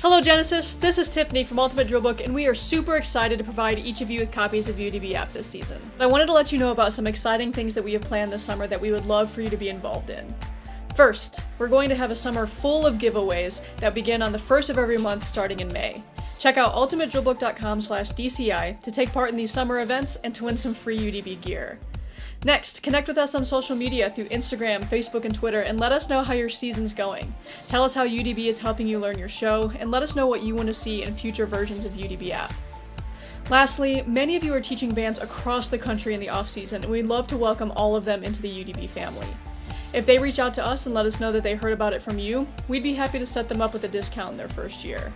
Hello Genesis, this is Tiffany from Ultimate Drillbook, and we are super excited to provide each of you with copies of UDBapp this season. But I wanted to let you know about some exciting things that we have planned this summer that we would love for you to be involved in. First, we're going to have a summer full of giveaways that begin on the first of every month starting in May. Check out ultimatedrillbook.com/DCI to take part in these summer events and to win some free UDB gear. Next, connect with us on social media through Instagram, Facebook, and Twitter, and let us know how your season's going. Tell us how UDB is helping you learn your show, and let us know what you want to see in future versions of UDBapp. Lastly, many of you are teaching bands across the country in the off-season, and we'd love to welcome all of them into the UDB family. If they reach out to us and let us know that they heard about it from you, we'd be happy to set them up with a discount in their first year.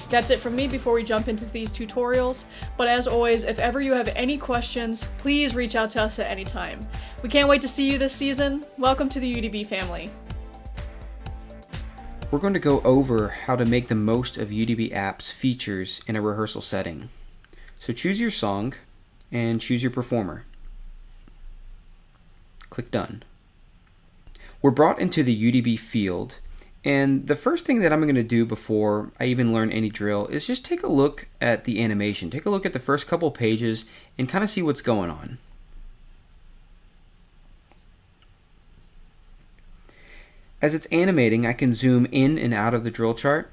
That's it from me before we jump into these tutorials, but as always, if ever you have any questions, please reach out to us at any time. We can't wait to see you this season. Welcome to the UDB family. We're going to go over how to make the most of UDBapp's features in a rehearsal setting. So choose your song and choose your performer. Click Done. We're brought into the UDB field, and the first thing that I'm going to do before I even learn any drill is just take a look at the animation. Take a look at the first couple pages and kind of see what's going on. As it's animating, I can zoom in and out of the drill chart,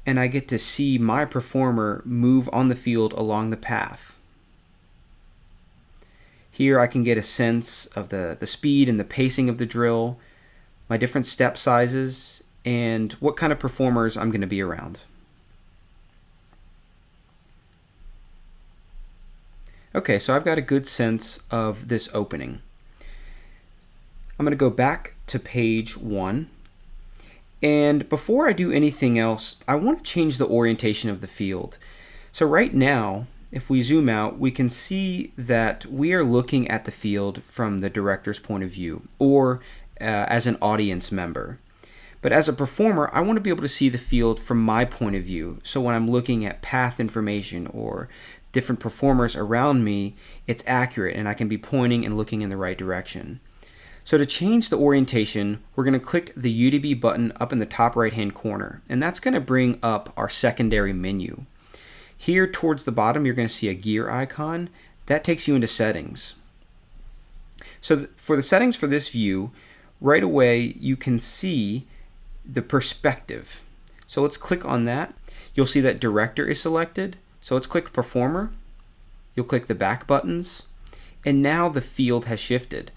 and I get to see my performer move on the field along the path. Here I can get a sense of the speed and the pacing of the drill, my different step sizes, and what kind of performers I'm going to be around. Okay, so I've got a good sense of this opening. I'm going to go back to page 1, and before I do anything else, I want to change the orientation of the field. So right now, if we zoom out, we can see that we are looking at the field from the director's point of view, or as an audience member. But as a performer, I want to be able to see the field from my point of view. So when I'm looking at path information or different performers around me, it's accurate and I can be pointing and looking in the right direction. So to change the orientation, we're going to click the UDB button up in the top right hand corner, and that's going to bring up our secondary menu. Here towards the bottom, you're going to see a gear icon. That takes you into settings. So for the settings for this view, right away you can see the perspective. So let's click on that. You'll see that director is selected. So let's click performer. You'll click the back buttons, and now the field has shifted.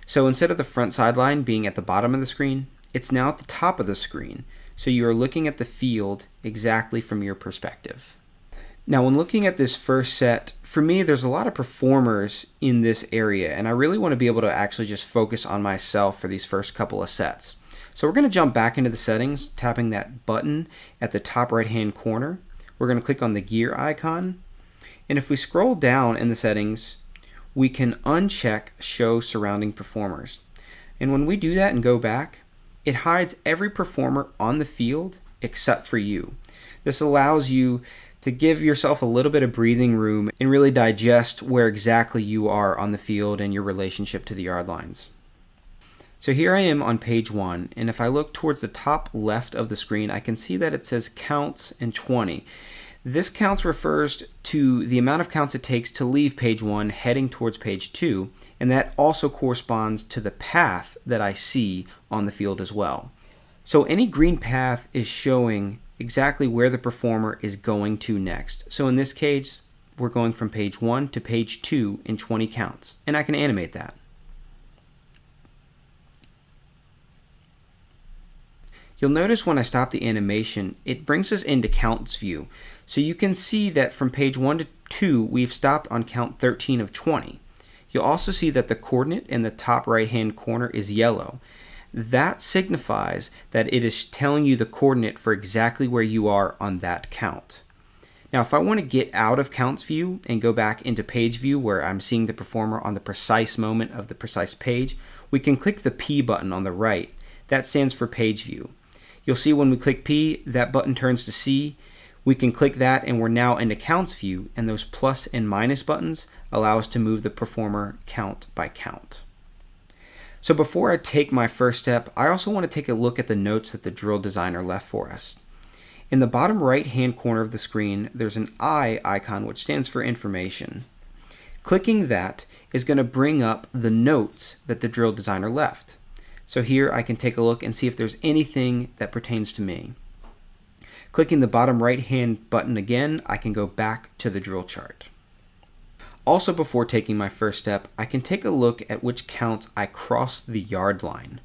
So instead of the front sideline being at the bottom of the screen, it's now at the top of the screen. So you are looking at the field exactly from your perspective. Now when looking at this first set, for me there's a lot of performers in this area, and I really want to be able to actually just focus on myself for these first couple of sets. So we're going to jump back into the settings, tapping that button at the top right hand corner. We're going to click on the gear icon, and if we scroll down in the settings, we can uncheck show surrounding performers. And when we do that and go back, it hides every performer on the field except for you. This allows you to give yourself a little bit of breathing room and really digest where exactly you are on the field and your relationship to the yard lines. So here I am on page 1, and if I look towards the top left of the screen, I can see that it says counts and 20. This counts refers to the amount of counts it takes to leave page 1 heading towards page 2, and that also corresponds to the path that I see on the field as well. So any green path is showing exactly where the performer is going to next. So in this case, we're going from page 1 to page 2 in 20 counts, and I can animate that. You'll notice when I stop the animation, it brings us into counts view. So you can see that from page 1 to 2, we've stopped on count 13 of 20. You'll also see that the coordinate in the top right hand corner is yellow. That signifies that it is telling you the coordinate for exactly where you are on that count. Now if I want to get out of counts view and go back into page view where I'm seeing the performer on the precise moment of the precise page, we can click the P button on the right. That stands for page view. You'll see when we click P, that button turns to C. We can click that and we're now into counts view, and those plus and minus buttons allow us to move the performer count by count. So before I take my first step, I also want to take a look at the notes that the drill designer left for us. In the bottom right hand corner of the screen, there's an eye icon which stands for information. Clicking that is going to bring up the notes that the drill designer left. So here I can take a look and see if there's anything that pertains to me. Clicking the bottom right hand button again, I can go back to the drill chart. Also, before taking my first step, I can take a look at which counts I crossed the yard line.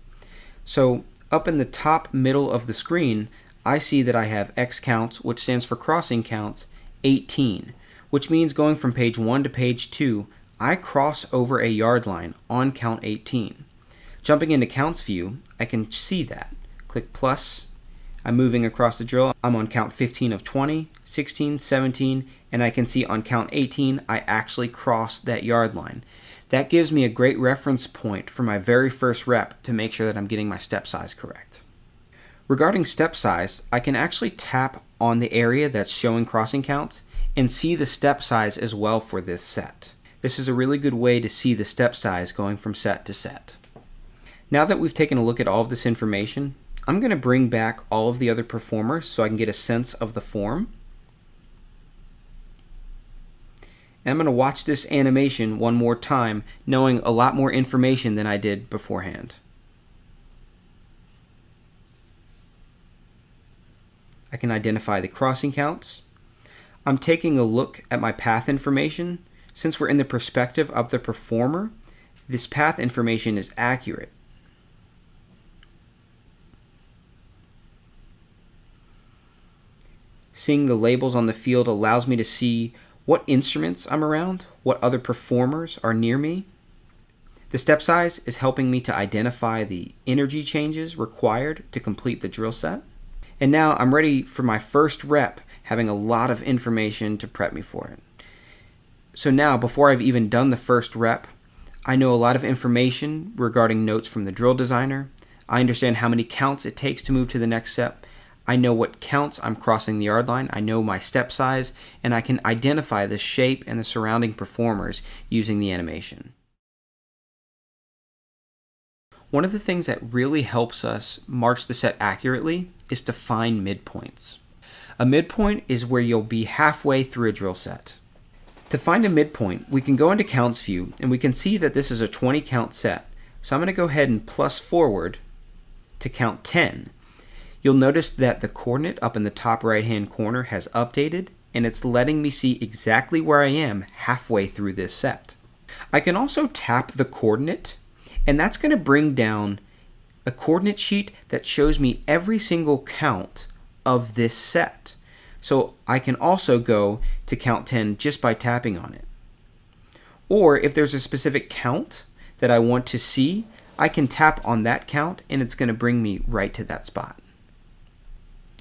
So up in the top middle of the screen, I see that I have X counts, which stands for crossing counts, 18, which means going from page 1 to page 2, I cross over a yard line on count 18. Jumping into counts view, I can see that. Click plus, I'm moving across the drill, I'm on count 15 of 20, 16, 17, and I can see on count 18, I actually crossed that yard line. That gives me a great reference point for my very first rep to make sure that I'm getting my step size correct. Regarding step size, I can actually tap on the area that's showing crossing counts and see the step size as well for this set. This is a really good way to see the step size going from set to set. Now that we've taken a look at all of this information, I'm going to bring back all of the other performers so I can get a sense of the form. And I'm going to watch this animation one more time, knowing a lot more information than I did beforehand. I can identify the crossing counts. I'm taking a look at my path information. Since we're in the perspective of the performer, this path information is accurate. Seeing the labels on the field allows me to see what instruments I'm around, what other performers are near me. The step size is helping me to identify the energy changes required to complete the drill set. And now I'm ready for my first rep, having a lot of information to prep me for it. So now, before I've even done the first rep, I know a lot of information regarding notes from the drill designer. I understand how many counts it takes to move to the next step. I know what counts I'm crossing the yard line. I know my step size, and I can identify the shape and the surrounding performers using the animation. One of the things that really helps us march the set accurately is to find midpoints. A midpoint is where you'll be halfway through a drill set. To find a midpoint, we can go into counts view and we can see that this is a 20 count set. So I'm going to go ahead and plus forward to count 10. You'll notice that the coordinate up in the top right hand corner has updated, and it's letting me see exactly where I am halfway through this set. I can also tap the coordinate, and that's going to bring down a coordinate sheet that shows me every single count of this set. So I can also go to count 10 just by tapping on it. Or if there's a specific count that I want to see, I can tap on that count and it's going to bring me right to that spot.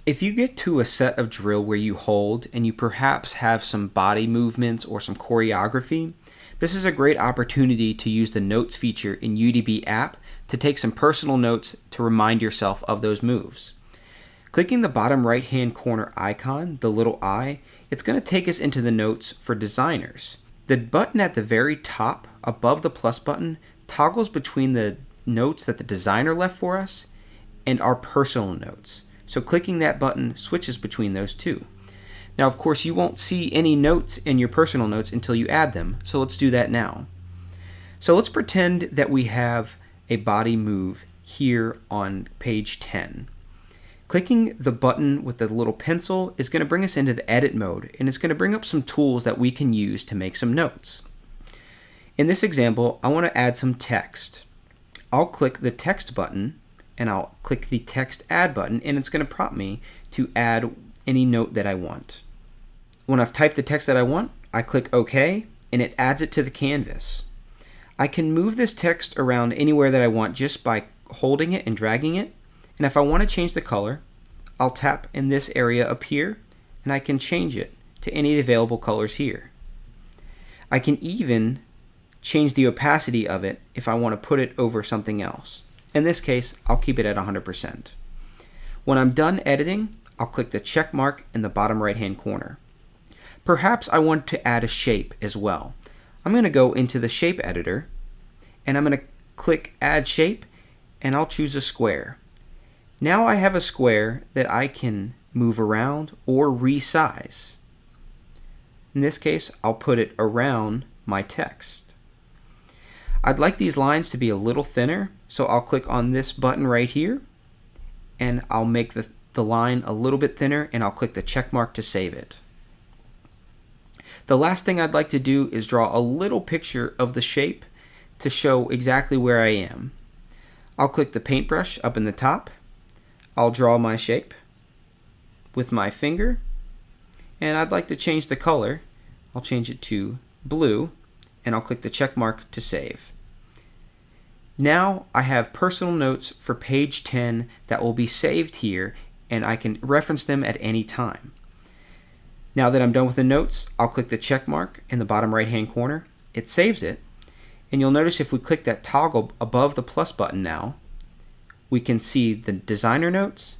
If you get to a set of drill where you hold and you perhaps have some body movements or some choreography, this is a great opportunity to use the notes feature in UDBapp to take some personal notes to remind yourself of those moves. Clicking the bottom right hand corner icon, the little eye, it's going to take us into the notes for designers. The button at the very top above the plus button toggles between the notes that the designer left for us and our personal notes. So clicking that button switches between those two. Now, of course, you won't see any notes in your personal notes until you add them, so let's do that now. So let's pretend that we have a body move here on page 10. Clicking the button with the little pencil is going to bring us into the edit mode, and it's going to bring up some tools that we can use to make some notes. In this example, I want to add some text. I'll click the text button, and I'll click the text add button, and it's going to prompt me to add any note that I want. When I've typed the text that I want, I click OK, and it adds it to the canvas. I can move this text around anywhere that I want just by holding it and dragging it. And if I want to change the color, I'll tap in this area up here, and I can change it to any of the available colors here. I can even change the opacity of it if I want to put it over something else. In this case, I'll keep it at 100%. When I'm done editing, I'll click the check mark in the bottom right hand corner. Perhaps I want to add a shape as well. I'm going to go into the shape editor, and I'm going to click add shape, and I'll choose a square. Now I have a square that I can move around, or resize. In this case, I'll put it around my text. I'd like these lines to be a little thinner, so I'll click on this button right here, and I'll make the line a little bit thinner, and I'll click the check mark to save it. The last thing I'd like to do is draw a little picture of the shape to show exactly where I am. I'll click the paintbrush up in the top. I'll draw my shape with my finger, and I'd like to change the color. I'll change it to blue, and I'll click the check mark to save. Now I have personal notes for page 10 that will be saved here, and I can reference them at any time. Now that I'm done with the notes, I'll click the check mark in the bottom right hand corner. It saves it, and you'll notice if we click that toggle above the plus button now, we can see the designer notes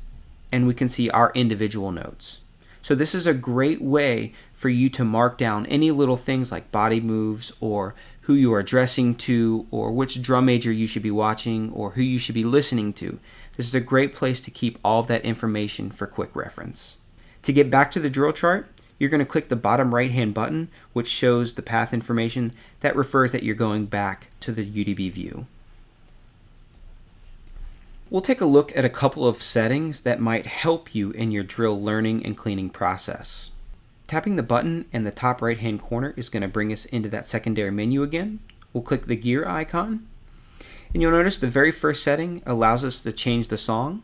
and we can see our individual notes. So this is a great way for you to mark down any little things like body moves, or who you are addressing to, or which drum major you should be watching, or who you should be listening to. This is a great place to keep all of that information for quick reference. To get back to the drill chart, you're going to click the bottom right hand button, which shows the path information that refers that you're going back to the UDB view. We'll take a look at a couple of settings that might help you in your drill learning and cleaning process. Tapping the button in the top right hand corner is going to bring us into that secondary menu again. We'll click the gear icon, and you'll notice the very first setting allows us to change the song.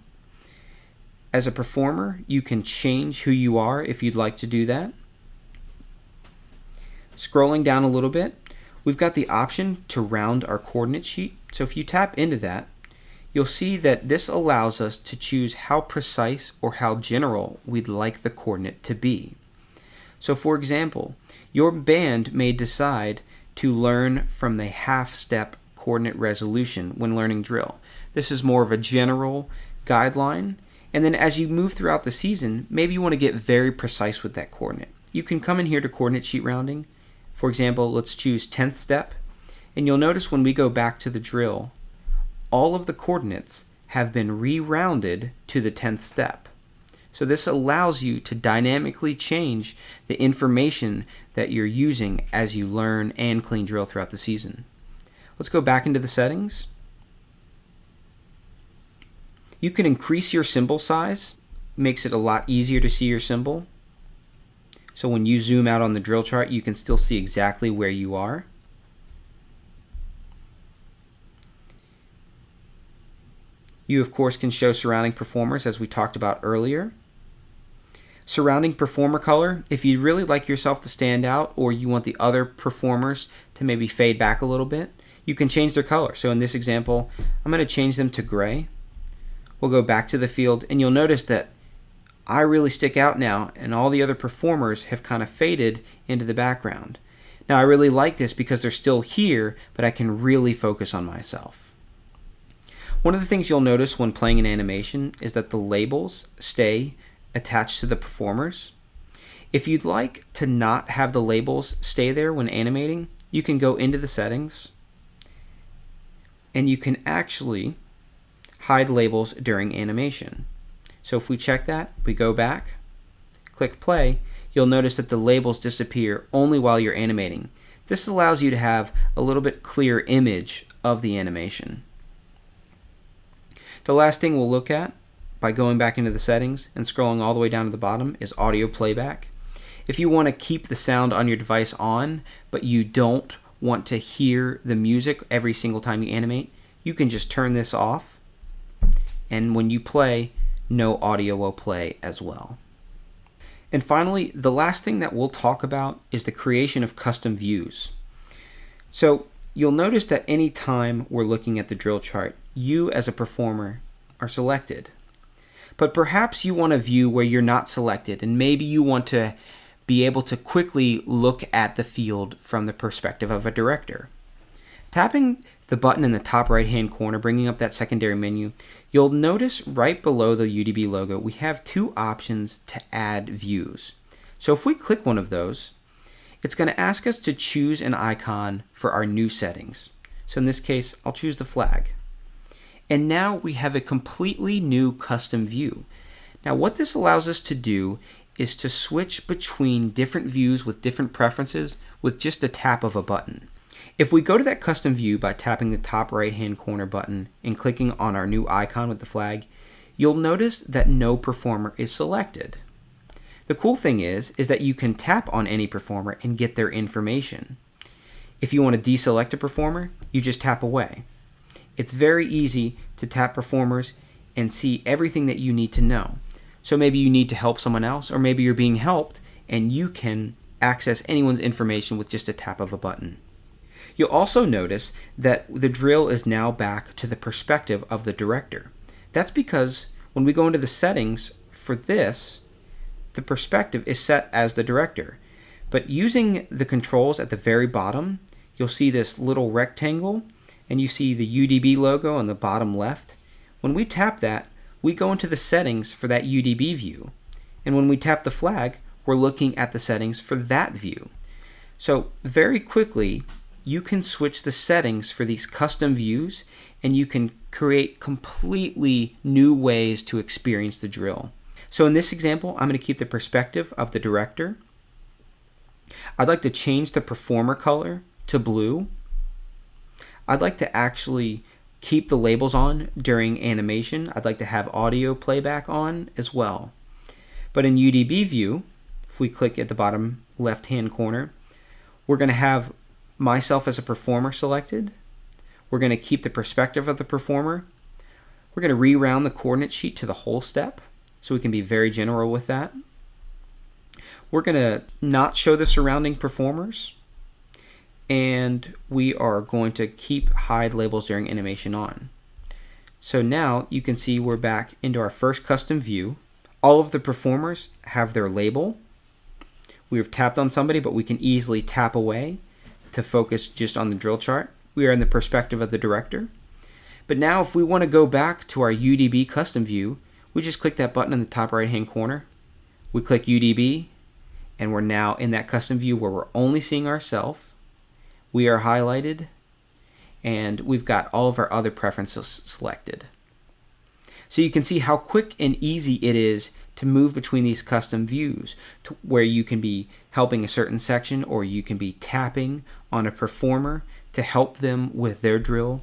As a performer, you can change who you are if you'd like to do that. Scrolling down a little bit, we've got the option to round our coordinate sheet. So if you tap into that, you'll see that this allows us to choose how precise or how general we'd like the coordinate to be. So for example, your band may decide to learn from the half-step coordinate resolution when learning drill. This is more of a general guideline. And then as you move throughout the season, maybe you want to get very precise with that coordinate. You can come in here to coordinate sheet rounding. For example, let's choose 10th step. And you'll notice when we go back to the drill, all of the coordinates have been re-rounded to the 10th step. So this allows you to dynamically change the information that you're using as you learn and clean drill throughout the season. Let's go back into the settings. You can increase your symbol size. Makes it a lot easier to see your symbol. So when you zoom out on the drill chart, you can still see exactly where you are. You, of course, can show surrounding performers, as we talked about earlier. Surrounding performer color, if you really like yourself to stand out, or you want the other performers to maybe fade back a little bit, you can change their color. So in this example, I'm going to change them to gray. We'll go back to the field, and you'll notice that I really stick out now, and all the other performers have kind of faded into the background. Now I really like this because they're still here, but I can really focus on myself. One of the things you'll notice when playing an animation is that the labels stay attached to the performers. If you'd like to not have the labels stay there when animating, you can go into the settings, and you can actually hide labels during animation. So if we check that, we go back, click play, you'll notice that the labels disappear only while you're animating. This allows you to have a little bit clearer image of the animation. The last thing we'll look at by going back into the settings and scrolling all the way down to the bottom is audio playback. If you want to keep the sound on your device on, but you don't want to hear the music every single time you animate, you can just turn this off, and when you play, no audio will play as well. And finally, the last thing that we'll talk about is the creation of custom views. So you'll notice that any time we're looking at the drill chart, you as a performer are selected. But perhaps you want a view where you're not selected, and maybe you want to be able to quickly look at the field from the perspective of a director. Tapping the button in the top right hand corner, bringing up that secondary menu, you'll notice right below the UDB logo we have two options to add views. So if we click one of those, it's going to ask us to choose an icon for our new settings. So in this case, I'll choose the flag. And now we have a completely new custom view. Now what this allows us to do is to switch between different views with different preferences with just a tap of a button. If we go to that custom view by tapping the top right hand corner button and clicking on our new icon with the flag, you'll notice that no performer is selected. The cool thing is that you can tap on any performer and get their information. If you want to deselect a performer, you just tap away. It's very easy to tap performers and see everything that you need to know. So maybe you need to help someone else, or maybe you're being helped and you can access anyone's information with just a tap of a button. You'll also notice that the drill is now back to the perspective of the director. That's because when we go into the settings for this, the perspective is set as the director. But using the controls at the very bottom, you'll see this little rectangle and you see the UDB logo on the bottom left. When we tap that, we go into the settings for that UDB view. And when we tap the flag, we're looking at the settings for that view. So very quickly, you can switch the settings for these custom views and you can create completely new ways to experience the drill. So in this example, I'm going to keep the perspective of the director. I'd like to change the performer color to blue. I'd like to actually keep the labels on during animation. I'd like to have audio playback on as well. But in UDB view, if we click at the bottom left hand corner, we're going to have myself as a performer selected. We're going to keep the perspective of the performer. We're going to reround the coordinate sheet to the whole step so we can be very general with that. We're going to not show the surrounding performers, and we are going to keep hide labels during animation on. So now you can see we're back into our first custom view. All of the performers have their label. We've tapped on somebody, but we can easily tap away to focus just on the drill chart. We are in the perspective of the director. But now if we want to go back to our UDB custom view, we just click that button in the top right hand corner. We click UDB, and we're now in that custom view where we're only seeing ourselves. We are highlighted, and we've got all of our other preferences selected. So you can see how quick and easy it is to move between these custom views, to where you can be helping a certain section or you can be tapping on a performer to help them with their drill.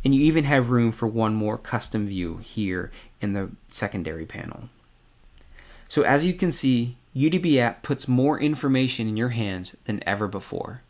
And you even have room for one more custom view here in the secondary panel. So as you can see, UDBapp puts more information in your hands than ever before.